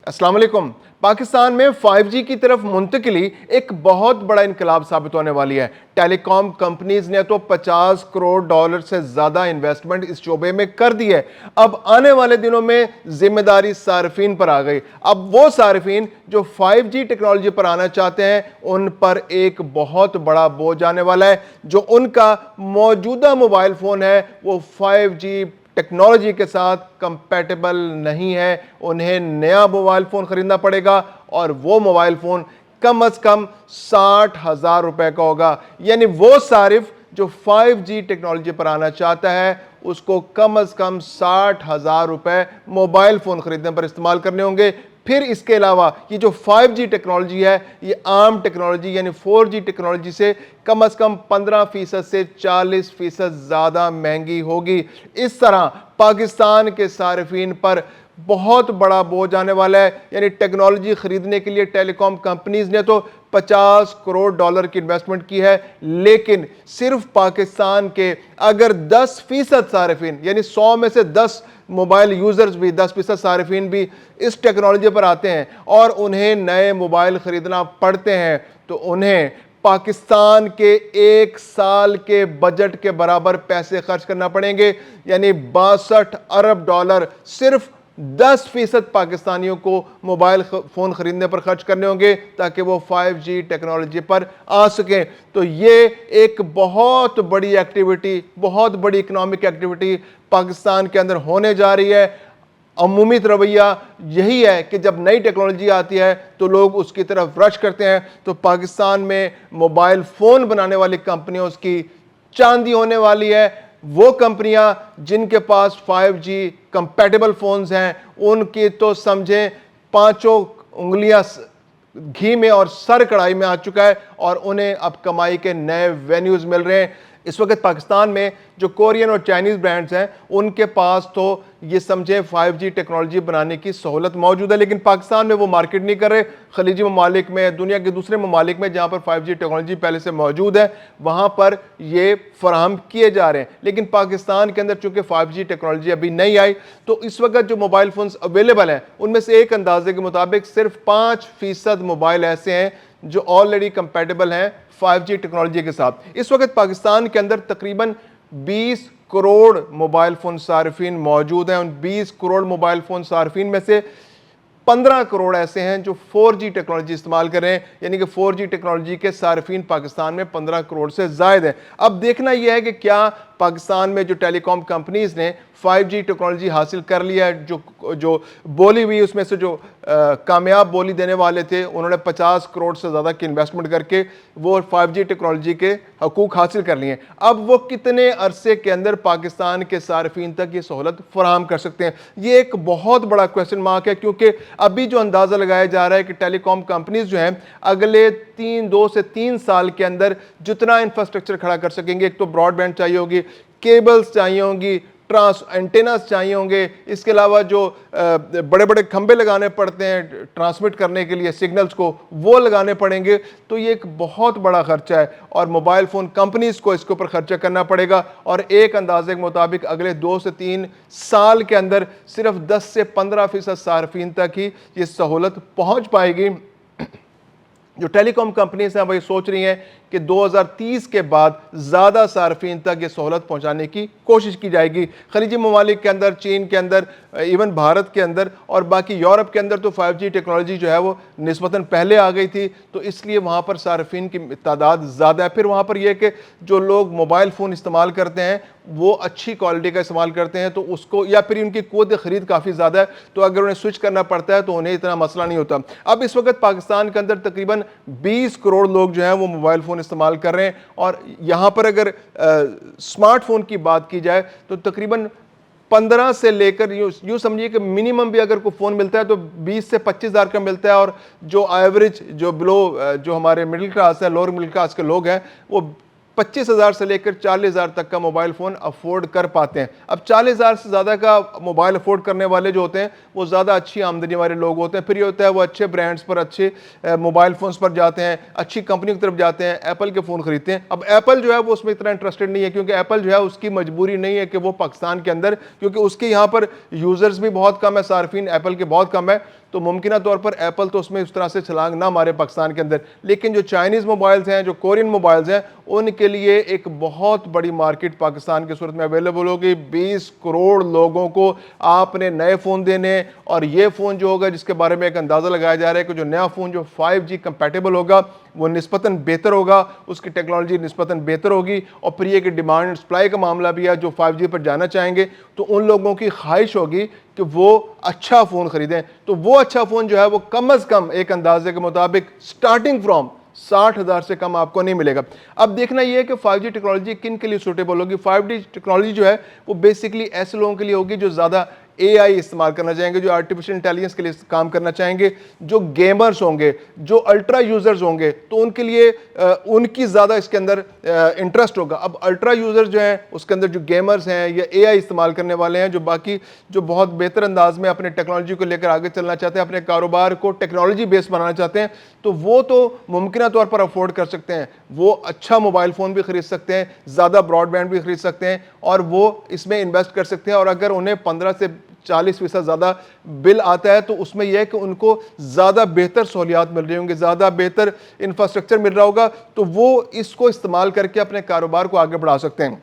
अस्सलाम वालेकुम। पाकिस्तान में 5G की तरफ मुंतकिली एक बहुत बड़ा इनकलाब साबित होने वाली है। टेलीकॉम कंपनीज ने तो 50 करोड़ डॉलर से ज्यादा इन्वेस्टमेंट इस शोबे में कर दी है। अब आने वाले दिनों में जिम्मेदारी सार्फिन पर आ गई। अब वो सार्फिन जो 5G टेक्नोलॉजी पर आना चाहते हैं उन पर एक बहुत बड़ा बोझ आने वाला है। जो उनका मौजूदा मोबाइल फोन है वो 5G टेक्नोलॉजी के साथ कंपैटिबल नहीं है। उन्हें नया मोबाइल फोन खरीदना पड़ेगा और वो मोबाइल फोन कम से कम 60,000 रुपए का होगा। यानी वो सारिफ जो 5G टेक्नोलॉजी पर आना चाहता है उसको कम से कम 60,000 रुपए मोबाइल फोन खरीदने पर इस्तेमाल करने होंगे। फिर इसके अलावा ये जो 5G टेक्नोलॉजी है ये आम टेक्नोलॉजी यानी 4G टेक्नोलॉजी से कम 15% से 40% ज्यादा महंगी होगी। इस तरह पाकिस्तान के सार्फिन पर बहुत बड़ा बोझ आने वाला है। यानी टेक्नोलॉजी खरीदने के लिए टेलीकॉम कंपनीज ने तो 50 करोड़ डॉलर की इन्वेस्टमेंट की है, लेकिन सिर्फ पाकिस्तान के अगर 10% सार्फिन यानी 100 में से 10 मोबाइल यूजर्स भी 10% सार्फिन भी इस टेक्नोलॉजी पर आते हैं और उन्हें नए मोबाइल खरीदना पड़ते हैं तो उन्हें पाकिस्तान के एक साल के बजट के बराबर पैसे खर्च करना पड़ेंगे। यानी 62 अरब डॉलर सिर्फ 10% पाकिस्तानियों को मोबाइल फोन खरीदने पर खर्च करने होंगे ताकि वो 5G टेक्नोलॉजी पर आ सकें। तो ये एक बहुत बड़ी एक्टिविटी, बहुत बड़ी इकोनॉमिक एक्टिविटी पाकिस्तान के अंदर होने जा रही है। अमूमी रवैया यही है कि जब नई टेक्नोलॉजी आती है तो लोग उसकी तरफ रश करते हैं। तो पाकिस्तान में मोबाइल फोन बनाने वाली कंपनियों उसकी चांदी होने वाली है। वो कंपनियां जिनके पास 5G कंपैटिबल फोन्स हैं उनकी तो समझें पांचों उंगलियां घी में और सर कढ़ाई में आ चुका है और उन्हें अब कमाई के नए वेन्यूज मिल रहे हैं। इस वक्त पाकिस्तान में जो कोरियन और चाइनीज ब्रांड्स हैं उनके पास तो ये समझे 5G टेक्नोलॉजी बनाने की सहूलत मौजूद है, लेकिन पाकिस्तान में वो मार्केट नहीं कर रहे। खलीजी ममालिक में, दुनिया के दूसरे ममालिक में जहां पर 5G टेक्नोलॉजी पहले से मौजूद है वहां पर ये फराहम किए जा रहे हैं। लेकिन पाकिस्तान के अंदर चूंकि 5G टेक्नोलॉजी अभी नहीं आई तो इस वक्त जो मोबाइल फोन्स अवेलेबल हैं उनमें से एक अंदाजे के मुताबिक सिर्फ 5% मोबाइल ऐसे हैं जो ऑलरेडी कंपैटिबल हैं 5G टेक्नोलॉजी के साथ। इस वक्त पाकिस्तान के अंदर तकरीबन 20 करोड़ मोबाइल फोन सार्फिन मौजूद हैं। उन 20 करोड़ मोबाइल फोन सार्फिन में से 15 करोड़ ऐसे हैं जो 4G टेक्नोलॉजी इस्तेमाल कर रहे हैं। यानी कि 4G टेक्नोलॉजी के सार्फिन पाकिस्तान में 15 करोड़ से ज्यादा हैं। अब देखना यह है कि क्या पाकिस्तान में जो टेलीकॉम कंपनीज ने 5G टेक्नोलॉजी हासिल कर लिया है, जो बोली हुई उसमें से जो कामयाब बोली देने वाले थे उन्होंने 50 करोड़ से ज़्यादा की इन्वेस्टमेंट करके वो 5G टेक्नोलॉजी के हकूक हासिल कर लिए हैं। अब वो कितने अरसे के अंदर पाकिस्तान के सार्फिन तक ये सहूलत फराहम कर सकते हैं, ये एक बहुत बड़ा क्वेश्चन मार्क है। क्योंकि अभी जो अंदाज़ा लगाया जा रहा है कि टेलीकॉम कंपनीज जो हैं अगले 2 से 3 साल के अंदर जितना इंफ्रास्ट्रक्चर खड़ा कर सकेंगे, एक तो ब्रॉडबैंड चाहिए होगी, केबल्स चाहिए होंगी, एंटेनास चाहिए होंगे, इसके अलावा जो बड़े बड़े खंबे लगाने पड़ते हैं ट्रांसमिट करने के लिए सिग्नल्स को वो लगाने पड़ेंगे। तो ये एक बहुत बड़ा खर्चा है और मोबाइल फ़ोन कंपनीज को इसके ऊपर खर्चा करना पड़ेगा। और एक अंदाजे के मुताबिक अगले 2 से 3 साल के अंदर सिर्फ 10 से 15% सार्फिन तक ही ये सहूलत पहुँच पाएगी। जो टेलीकॉम कंपनीज हैं वही सोच रही हैं कि 2030 के बाद ज़्यादा सार्फिन तक ये सहूलत पहुंचाने की कोशिश की जाएगी। खलीजी ममालिक के अंदर, चीन के अंदर, इवन भारत के अंदर और बाकी यूरोप के अंदर तो 5G टेक्नोलॉजी जो है वो निस्बतन पहले आ गई थी, तो इसलिए वहाँ पर सार्फिन की तादाद ज़्यादा है। फिर वहाँ पर यह कि जो लोग मोबाइल फ़ोन इस्तेमाल करते हैं वो अच्छी क्वालिटी का इस्तेमाल करते हैं तो उसको, या फिर उनकी क़ुव्वत ख़रीद काफ़ी ज़्यादा है तो अगर उन्हें स्विच करना पड़ता है तो उन्हें इतना मसला नहीं होता। अब इस वक्त पाकिस्तान के अंदर तकरीबन 20 करोड़ लोग जो हैं वो मोबाइल फ़ोन इस्तेमाल कर रहे हैं और यहाँ पर अगर स्मार्टफोन की बात की जाए तो तकरीबन 15 से लेकर यूँ समझिए कि मिनिमम भी अगर कोई फ़ोन मिलता है तो 20 से 25 हज़ार का मिलता है और जो एवरेज, जो बिलो, जो हमारे मिडिल क्लास है, लोअर मिडिल क्लास के लोग हैं वो 25,000 से लेकर 40,000 तक का मोबाइल फ़ोन अफोर्ड कर पाते हैं। अब 40,000 से ज़्यादा का मोबाइल अफोर्ड करने वाले जो होते हैं वो ज़्यादा अच्छी आमदनी वाले लोग होते हैं। फिर ये होता है वो अच्छे ब्रांड्स पर, अच्छे मोबाइल फ़ोन्स पर जाते हैं, अच्छी कंपनी की तरफ जाते हैं, एप्पल के फ़ोन खरीदते हैं। अब एप्पल जो है वो उसमें इतना इंटरेस्टेड नहीं है क्योंकि एप्पल जो है उसकी मजबूरी नहीं है कि वो पाकिस्तान के अंदर, क्योंकि उसके यहाँ पर यूज़र्स भी बहुत कम है, सार्फिन एप्पल के बहुत कम है, تو ممکنہ طور پر ایپل تو اس میں اس طرح سے چھلانگ نہ مارے پاکستان کے اندر، لیکن جو چائنیز موبائلز ہیں، جو کورین موبائلز ہیں، ان کے لیے ایک بہت بڑی مارکیٹ پاکستان کی صورت میں اویلیبل ہوگی۔ 20 کروڑ لوگوں کو آپ نے نئے فون دینے، اور یہ فون جو ہوگا جس کے بارے میں ایک اندازہ لگایا جا رہا ہے کہ جو نیا فون جو 5G کمپیٹیبل ہوگا وہ نسبتاً بہتر ہوگا، اس کی ٹیکنالوجی نسبتاً بہتر ہوگی، اور پھر یہ کہ ڈیمانڈ سپلائی کا معاملہ بھی ہے، جو 5G پر جانا چاہیں گے تو ان لوگوں کی خواہش ہوگی کہ وہ اچھا فون خریدیں، تو وہ اچھا فون جو ہے وہ کم از کم ایک اندازے کے مطابق سٹارٹنگ فرام 60,000 سے کم آپ کو نہیں ملے گا۔ اب دیکھنا یہ ہے کہ 5G ٹیکنالوجی کن کے لیے سوٹیبل ہوگی۔ 5G ٹیکنالوجی جو ہے وہ بیسیکلی ایسے لوگوں کے لیے ہوگی جو زیادہ AI استعمال کرنا چاہیں گے، جو آرٹیفیشل انٹیلیجنس کے لیے کام کرنا چاہیں گے، جو گیمرز ہوں گے، جو الٹرا یوزرز ہوں گے، تو ان کے لیے ان کی زیادہ اس کے اندر انٹرسٹ ہوگا۔ اب الٹرا یوزر جو ہیں اس کے اندر جو گیمرز ہیں یا AI استعمال کرنے والے ہیں، جو باقی جو بہت بہتر انداز میں اپنے ٹیکنالوجی کو لے کر آگے چلنا چاہتے ہیں، اپنے کاروبار کو ٹیکنالوجی بیس بنانا چاہتے ہیں، تو وہ تو ممکنہ طور پر افورڈ کر سکتے ہیں، وہ اچھا موبائل فون بھی خرید سکتے ہیں، زیادہ براڈ بینڈ بھی خرید سکتے ہیں، اور وہ اس میں انویسٹ کر سکتے ہیں۔ اور اگر انہیں 15 سے 40% زیادہ بل آتا ہے تو اس میں یہ ہے کہ ان کو زیادہ بہتر سہولیات مل رہی ہوں گی، زیادہ بہتر انفراسٹرکچر مل رہا ہوگا، تو وہ اس کو استعمال کر کے اپنے کاروبار کو آگے بڑھا سکتے ہیں۔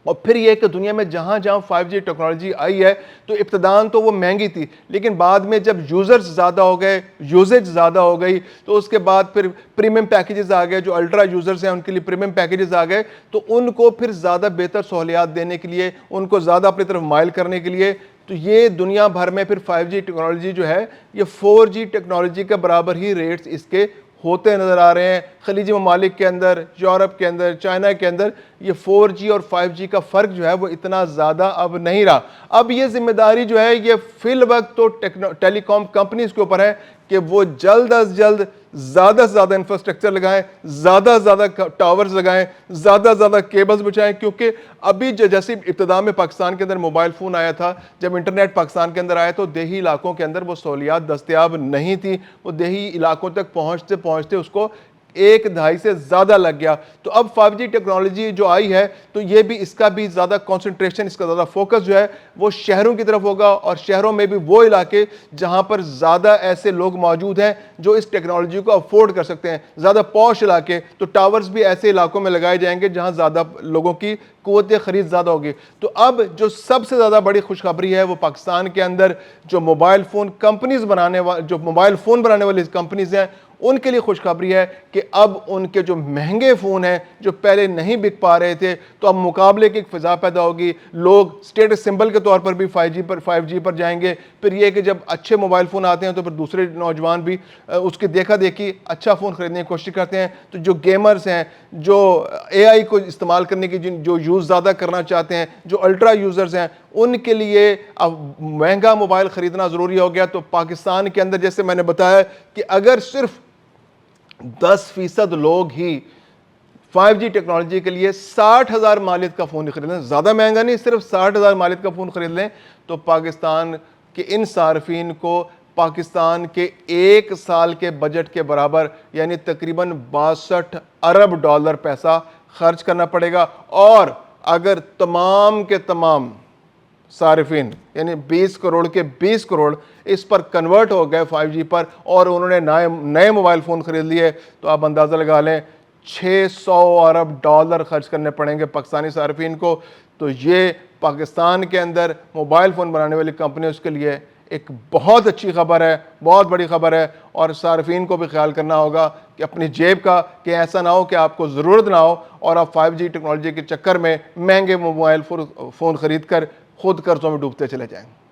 اور پھر یہ کہ دنیا میں جہاں جہاں 5G ٹیکنالوجی آئی ہے تو ابتداً تو وہ مہنگی تھی، لیکن بعد میں جب یوزرز زیادہ ہو گئے، یوزیج زیادہ ہو گئی، تو اس کے بعد پھر پریمیم پیکیجز آ گئے، جو الٹرا یوزرز ہیں ان کے لیے پریمیم پیکیجز آ گئے، تو ان کو پھر زیادہ بہتر سہولیات دینے کے لیے، ان کو زیادہ اپنی طرف مائل کرنے کے لیے، تو یہ دنیا بھر میں پھر 5G ٹیکنالوجی جو ہے یہ 4G ٹیکنالوجی کے برابر ہی ریٹس اس کے ہوتے نظر آ رہے ہیں۔ خلیجی ممالک کے اندر، یورپ کے اندر، چائنا کے اندر یہ 4G اور 5G کا فرق جو ہے وہ اتنا زیادہ اب نہیں رہا۔ اب یہ ذمہ داری جو ہے یہ فی الوقت تو ٹیلی کام کمپنیز کے اوپر ہے کہ وہ جلد از جلد زیادہ سے زیادہ انفراسٹرکچر لگائیں، زیادہ سے زیادہ ٹاورز لگائیں، زیادہ سے زیادہ کیبلز بچائیں، کیونکہ ابھی جیسے ابتدا میں پاکستان کے اندر موبائل فون آیا تھا، جب انٹرنیٹ پاکستان کے اندر آیا تو دیہی علاقوں کے اندر وہ سہولیات دستیاب نہیں تھی، وہ دیہی علاقوں تک پہنچتے پہنچتے اس کو 1 دہائی سے زیادہ لگ گیا۔ تو اب 5G ٹیکنالوجی جو آئی ہے تو یہ بھی اس کا بھی زیادہ کنسنٹریشن، اس کا زیادہ فوکس جو ہے وہ شہروں کی طرف ہوگا، اور شہروں میں بھی وہ علاقے جہاں پر زیادہ ایسے لوگ موجود ہیں جو اس ٹیکنالوجی کو افورڈ کر سکتے ہیں، زیادہ پوش علاقے، تو ٹاورز بھی ایسے علاقوں میں لگائے جائیں گے جہاں زیادہ لوگوں کی قوت خرید زیادہ ہوگی۔ تو اب جو سب سے زیادہ بڑی خوشخبری ہے وہ پاکستان کے اندر جو موبائل فون بنانے والی کمپنیز ہیں ان کے لیے خوشخبری ہے کہ اب ان کے جو مہنگے فون ہیں جو پہلے نہیں بک پا رہے تھے، تو اب مقابلے کی ایک فضا پیدا ہوگی، لوگ سٹیٹس سمبل کے طور پر بھی 5G پر جائیں گے۔ پھر یہ کہ جب اچھے موبائل فون آتے ہیں تو پھر دوسرے نوجوان بھی اس کی دیکھا دیکھی اچھا فون خریدنے کی کوشش کرتے ہیں۔ تو جو گیمرز ہیں، جو AI کو استعمال کرنے کی جو یوز زیادہ کرنا چاہتے ہیں، جو الٹرا یوزرز ہیں، ان کے لیے اب مہنگا موبائل خریدنا ضروری ہو گیا۔ تو پاکستان کے اندر جیسے میں نے بتایا کہ اگر صرف 10% لوگ ہی 5G ٹیکنالوجی کے لیے 60,000 مالیت کا فون خرید لیں، زیادہ مہنگا نہیں، صرف 60,000 مالیت کا فون خرید لیں، تو پاکستان کے ان صارفین کو پاکستان کے 1 سال کے بجٹ کے برابر یعنی تقریباً 62 ارب ڈالر پیسہ خرچ کرنا پڑے گا۔ اور اگر تمام کے تمام صارفین یعنی 20 کروڑ کے 20 کروڑ اس پر کنورٹ ہو گئے 5G پر، اور انہوں نے نئے موبائل فون خرید لیے، تو آپ اندازہ لگا لیں 600 ارب ڈالر خرچ کرنے پڑیں گے پاکستانی صارفین کو۔ تو یہ پاکستان کے اندر موبائل فون بنانے والی کمپنیوں کے لیے ایک بہت اچھی خبر ہے، بہت بڑی خبر ہے، اور صارفین کو بھی خیال کرنا ہوگا کہ اپنی جیب کا، کہ ایسا نہ ہو کہ آپ کو ضرورت نہ ہو اور آپ 5G ٹیکنالوجی کے چکر میں مہنگے موبائل فون خرید کر خود قرضوں میں ڈوبتے چلے جائیں۔